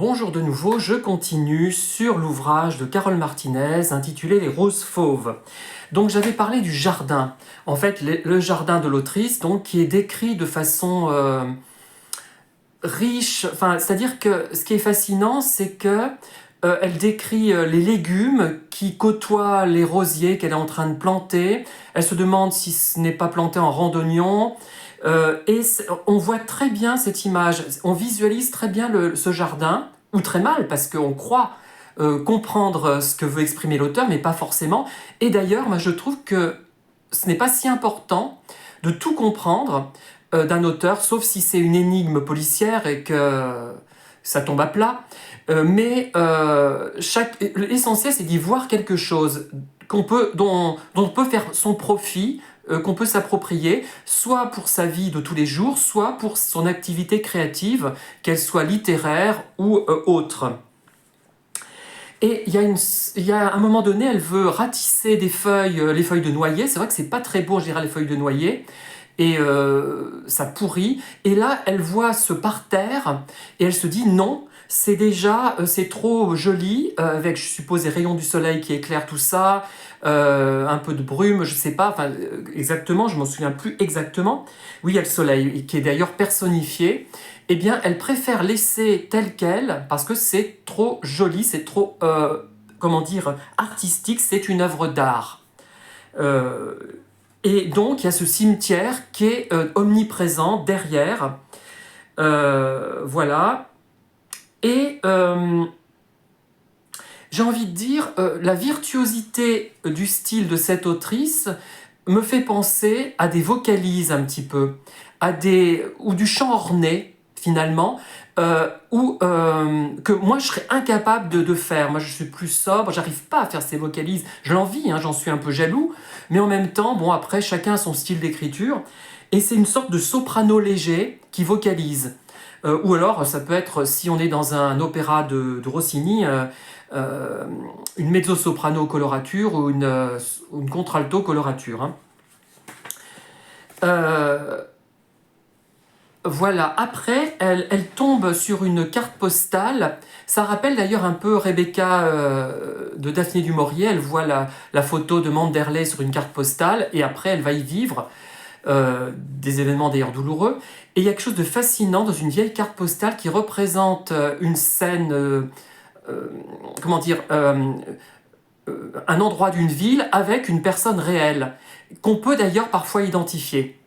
Bonjour de nouveau, je continue sur l'ouvrage de Carole Martinez intitulé Les roses fauves. Donc j'avais parlé du jardin, en fait le jardin de l'autrice, donc qui est décrit de façon riche, c'est-à-dire que ce qui est fascinant, c'est que elle décrit les légumes qui côtoient les rosiers qu'elle est en train de planter. Elle se demande si ce n'est pas planté en rang d'oignon. On voit très bien cette image, on visualise très bien ce jardin, ou très mal, parce qu'on croit comprendre ce que veut exprimer l'auteur, mais pas forcément. Et d'ailleurs, moi je trouve que ce n'est pas si important de tout comprendre d'un auteur, sauf si c'est une énigme policière et que ça tombe à plat. L'essentiel, c'est d'y voir quelque chose dont on peut faire son profit, qu'on peut s'approprier, soit pour sa vie de tous les jours, soit pour son activité créative, qu'elle soit littéraire ou autre. Et il y a un moment donné, elle veut ratisser des feuilles, les feuilles de noyer. C'est vrai que c'est pas très beau, je dirais, les feuilles de noyer. Et ça pourrit. Et là, elle voit ce parterre et elle se dit non, c'est trop joli, avec, je suppose, les rayons du soleil qui éclairent tout ça, un peu de brume, je sais pas, exactement, je m'en souviens plus exactement. Oui, il y a le soleil, qui est d'ailleurs personnifié. Eh bien, elle préfère laisser tel quel, parce que c'est trop joli, c'est trop, comment dire, artistique, c'est une œuvre d'art. Et donc, il y a ce cimetière qui est omniprésent derrière. Voilà. Et j'ai envie de dire, la virtuosité du style de cette autrice me fait penser à des vocalises un petit peu, ou du chant orné, finalement, que moi je serais incapable de faire. Moi je suis plus sobre, j'arrive pas à faire ces vocalises. Je l'envie, hein, j'en suis un peu jaloux, mais en même temps, bon, après chacun a son style d'écriture, et c'est une sorte de soprano léger qui vocalise. Ou alors ça peut être, si on est dans un opéra de Rossini, une mezzo-soprano colorature ou une contralto colorature. Hein. Voilà, après, elle tombe sur une carte postale. Ça rappelle d'ailleurs un peu Rebecca de Daphné du Maurier. Elle voit la photo de Manderley sur une carte postale et après, elle va y vivre des événements d'ailleurs douloureux. Et il y a quelque chose de fascinant dans une vieille carte postale qui représente une scène, comment dire, un endroit d'une ville avec une personne réelle, qu'on peut d'ailleurs parfois identifier.